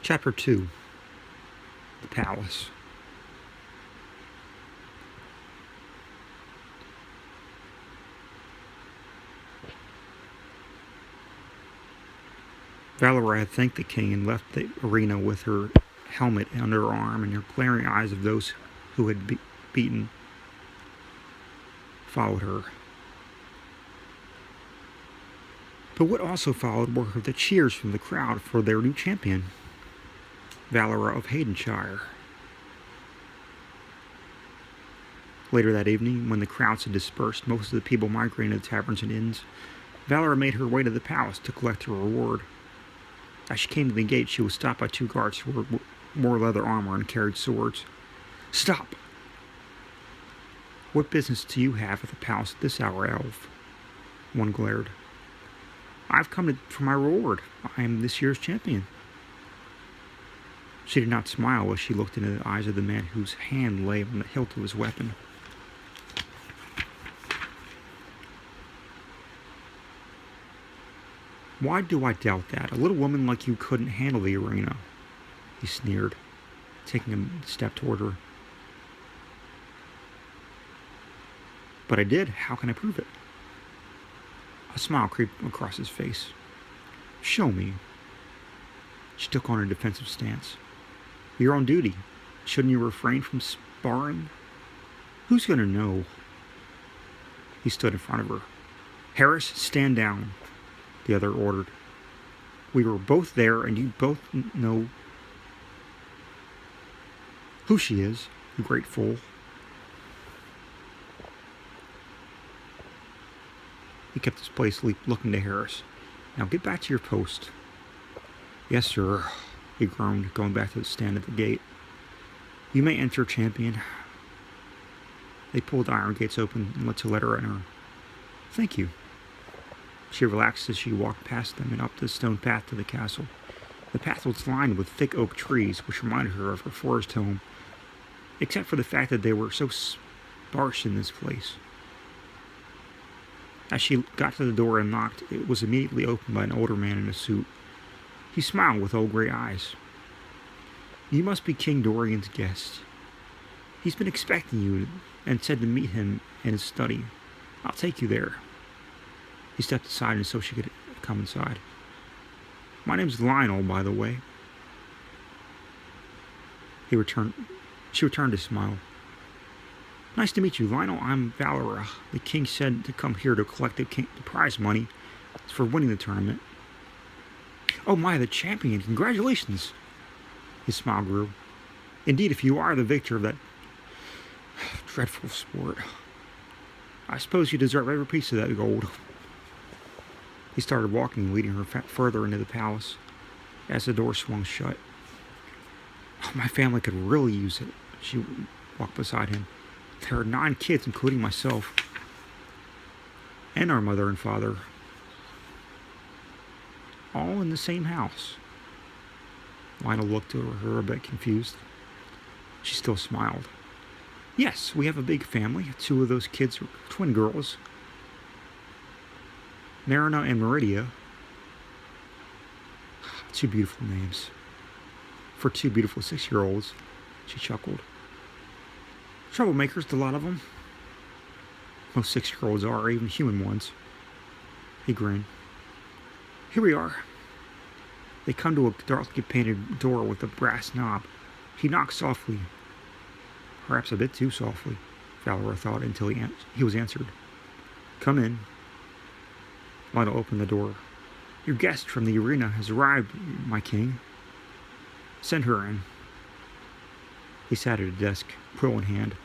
Chapter 2. The Palace. Valora had thanked the king and left the arena with her helmet under her arm and her glaring eyes of those who had beaten followed her. But what also followed were the cheers from the crowd for their new champion, Valora of Hadenshire. Later that evening, when the crowds had dispersed, most of the people migrating to taverns and inns, Valora made her way to the palace to collect her reward. As she came to the gate, she was stopped by two guards who wore leather armor and carried swords. "Stop! What business do you have at the palace at this hour, elf?" One glared. "I've come for my reward. I am this year's champion." She did not smile as she looked into the eyes of the man whose hand lay on the hilt of his weapon. "Why do I doubt that? A little woman like you couldn't handle the arena," he sneered, taking a step toward her. "But I did. How can I prove it?" A smile creeped across his face. "Show me." She took on a defensive stance. "You're on duty. Shouldn't you refrain from sparring?" "Who's going to know?" He stood in front of her. "Harris, stand down," the other ordered. "We were both there, and you both know who she is, you great fool." He kept his place, looking to Harris. "Now get back to your post." "Yes, sir," he groaned, going back to the stand at the gate. "You may enter, champion." They pulled the iron gates open and let her enter. "Thank you." She relaxed as she walked past them and up the stone path to the castle. The path was lined with thick oak trees, which reminded her of her forest home, except for the fact that they were so sparse in this place. As she got to the door and knocked, it was immediately opened by an older man in a suit. He smiled with old gray eyes. "You must be King Dorian's guest. He's been expecting you and said to meet him in his study. I'll take you there." He stepped aside and so she could come inside. "My name's Lionel, by the way." She returned his smile. "Nice to meet you, Lionel. I'm Valora. The king said to come here to collect the prize money for winning the tournament." "Oh my, the champion! Congratulations!" His smile grew. "Indeed, if you are the victor of that dreadful sport, I suppose you deserve every piece of that gold." He started walking, leading her further into the palace. As the door swung shut, "Oh, my family could really use it." She walked beside him. "There are 9 kids, including myself, and our mother and father, all in the same house." Lionel looked at her a bit confused. She still smiled. "Yes, we have a big family. 2 of those kids are twin girls, Marina and Meridia. 2 beautiful names for 2 beautiful 6-year-olds. She chuckled. "Troublemakers, the lot of them. Most 6-year-olds are, even human ones." He grinned. "Here we are." They come to a darkly painted door with a brass knob. He knocked softly. Perhaps a bit too softly, Valora thought, until he was answered. "Come in." Lionel opened the door. "Your guest from the arena has arrived, my king." "Send her in." He sat at a desk, quill in hand.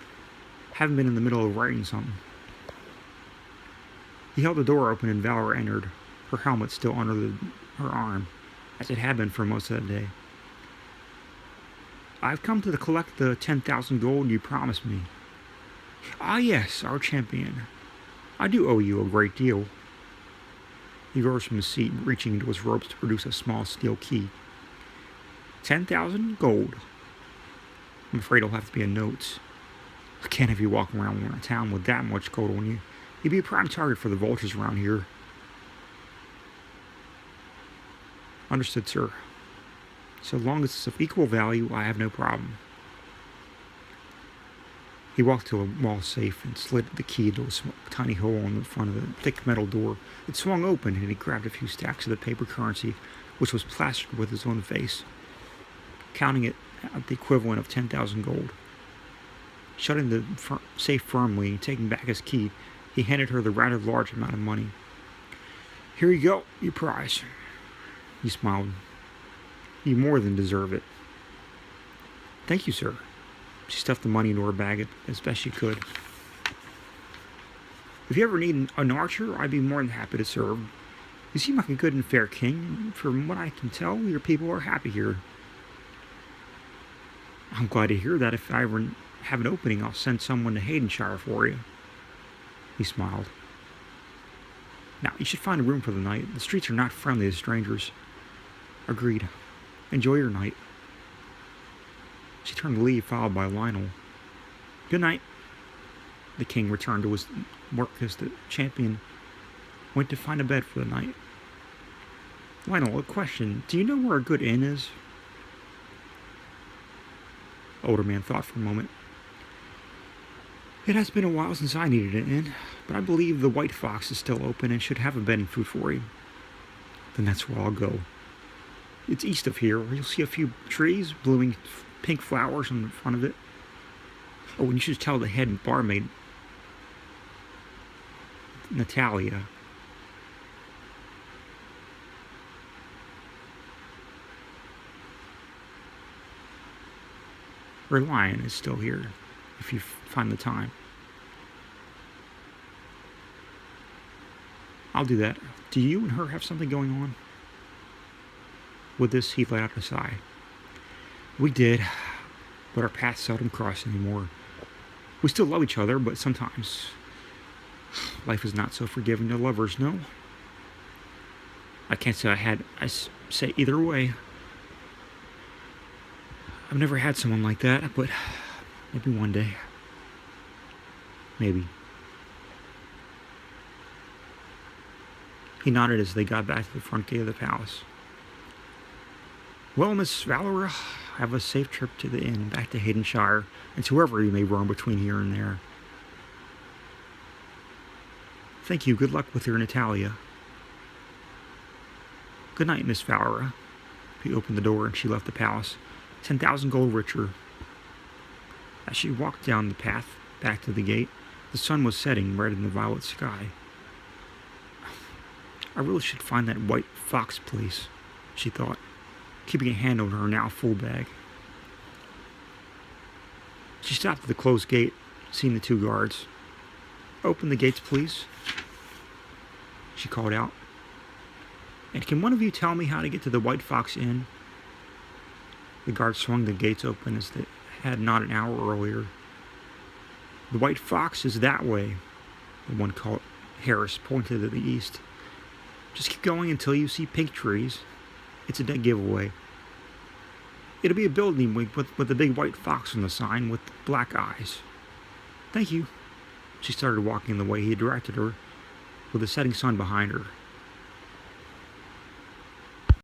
"Haven't been in the middle of writing something." He held the door open and Valora entered, her helmet still under her arm, as it had been for most of the day. "I've come to collect the 10,000 gold you promised me." "Ah, yes, our champion. I do owe you a great deal." He rose from his seat, reaching into his robes to produce a small steel key. 10,000 gold. I'm afraid it'll have to be in notes. I can't have you walking around town with that much gold on you. You'd be a prime target for the vultures around here." "Understood, sir." So long as it's of equal value, I have no problem. He walked to a wall safe and slid the key into a tiny hole in the front of the thick metal door. It swung open, and he grabbed a few stacks of the paper currency, which was plastered with his own face, counting it at the equivalent of 10,000 gold. Shutting the safe firmly and taking back his key, he handed her the rather large amount of money. "Here you go, your prize." He smiled. "You more than deserve it." "Thank you, sir." She stuffed the money into her bag as best she could. "If you ever need an archer, I'd be more than happy to serve. You seem like a good and fair king, and from what I can tell, your people are happy here." "I'm glad to hear that. If I ever have an opening, I'll send someone to Hadenshire for you." He smiled. "Now, you should find a room for the night. The streets are not friendly to strangers." "Agreed. Enjoy your night." She turned to leave, followed by Lionel. "Good night." The king returned to his work as the champion went to find a bed for the night. "Lionel, a question. Do you know where a good inn is?" The older man thought for a moment. "It has been a while since I needed an inn, but I believe the White Fox is still open and should have a bed and food for you." "Then that's where I'll go. It's east of here, where you'll see a few trees blooming pink flowers in front of it. Oh, and you should tell the head barmaid, Natalia." "Her lion is still here, if you find the time." "I'll do that. Do you and her have something going on?" With this, he let out a sigh. "We did, but our paths seldom cross anymore. We still love each other, but sometimes life is not so forgiving to lovers, no? I can't say I say either way. I've never had someone like that, but maybe one day. Maybe." He nodded as they got back to the front gate of the palace. "Well, Miss Valora, have a safe trip to the inn, back to Hadenshire, and to wherever you may roam between here and there." "Thank you. Good luck with your Natalia." "Good night, Miss Valora." He opened the door and she left the palace, 10,000 gold richer. As she walked down the path back to the gate, the sun was setting red in the violet sky. "I really should find that White Fox place," she thought, keeping a hand on her now full bag. She stopped at the closed gate, seeing the two guards. "Open the gates, please," she called out. "And can one of you tell me how to get to the White Fox Inn?" The guard swung the gates open as they had not an hour earlier. "The White Fox is that way," the one called Harris pointed to the east. "Just keep going until you see pink trees. It's a dead giveaway. It'll be a building with a big white fox on the sign with black eyes." "Thank you." She started walking the way he directed her, with the setting sun behind her.